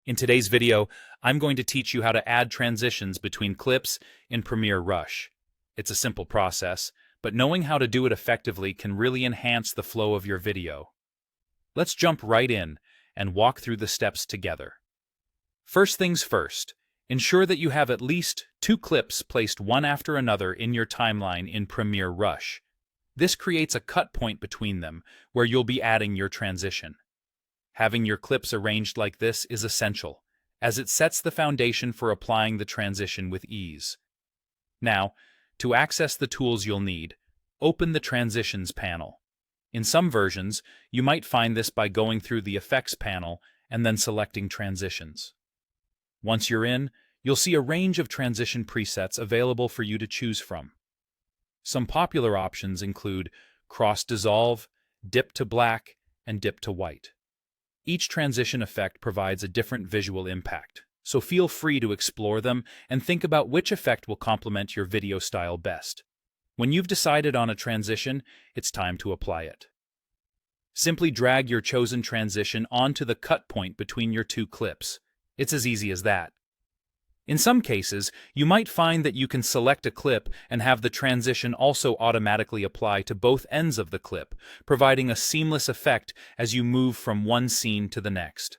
In today's video, I'm going to teach you how to add transitions between clips in Premiere Rush. It's a simple process, but knowing how to do it effectively can really enhance the flow of your video. Let's jump right in and walk through the steps together. First things first, ensure that you have at least 2 clips placed one after another in your timeline in Premiere Rush. This creates a cut point between them where you'll be adding your transition. Having your clips arranged like this is essential, as it sets the foundation for applying the transition with ease. Now, to access the tools you'll need, open the Transitions panel. In some versions, you might find this by going through the Effects panel and then selecting Transitions. Once you're in, you'll see a range of transition presets available for you to choose from. Some popular options include Cross Dissolve, Dip to Black, and Dip to White. Each transition effect provides a different visual impact, so feel free to explore them and think about which effect will complement your video style best. When you've decided on a transition, it's time to apply it. Simply drag your chosen transition onto the cut point between your 2 clips. It's as easy as that. In some cases, you might find that you can select a clip and have the transition also automatically apply to both ends of the clip, providing a seamless effect as you move from one scene to the next.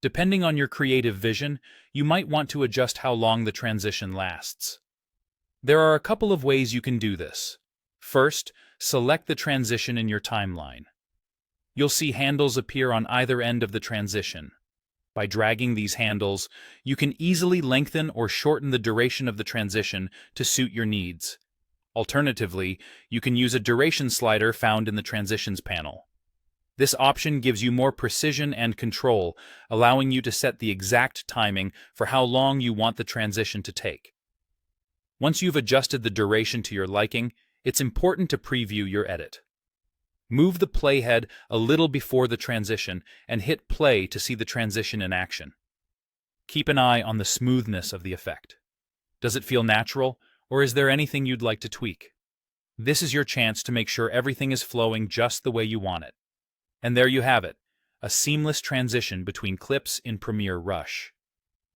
Depending on your creative vision, you might want to adjust how long the transition lasts. There are a couple of ways you can do this. First, select the transition in your timeline. You'll see handles appear on either end of the transition. By dragging these handles, you can easily lengthen or shorten the duration of the transition to suit your needs. Alternatively, you can use a duration slider found in the Transitions panel. This option gives you more precision and control, allowing you to set the exact timing for how long you want the transition to take. Once you've adjusted the duration to your liking, it's important to preview your edit. Move the playhead a little before the transition and hit play to see the transition in action. Keep an eye on the smoothness of the effect. Does it feel natural, or is there anything you'd like to tweak? This is your chance to make sure everything is flowing just the way you want it. And there you have it, a seamless transition between clips in Premiere Rush.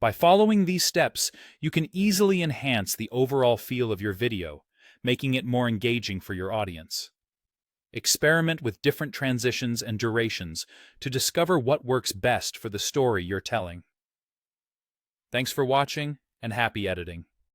By following these steps, you can easily enhance the overall feel of your video, making it more engaging for your audience. Experiment with different transitions and durations to discover what works best for the story you're telling. Thanks for watching, and happy editing.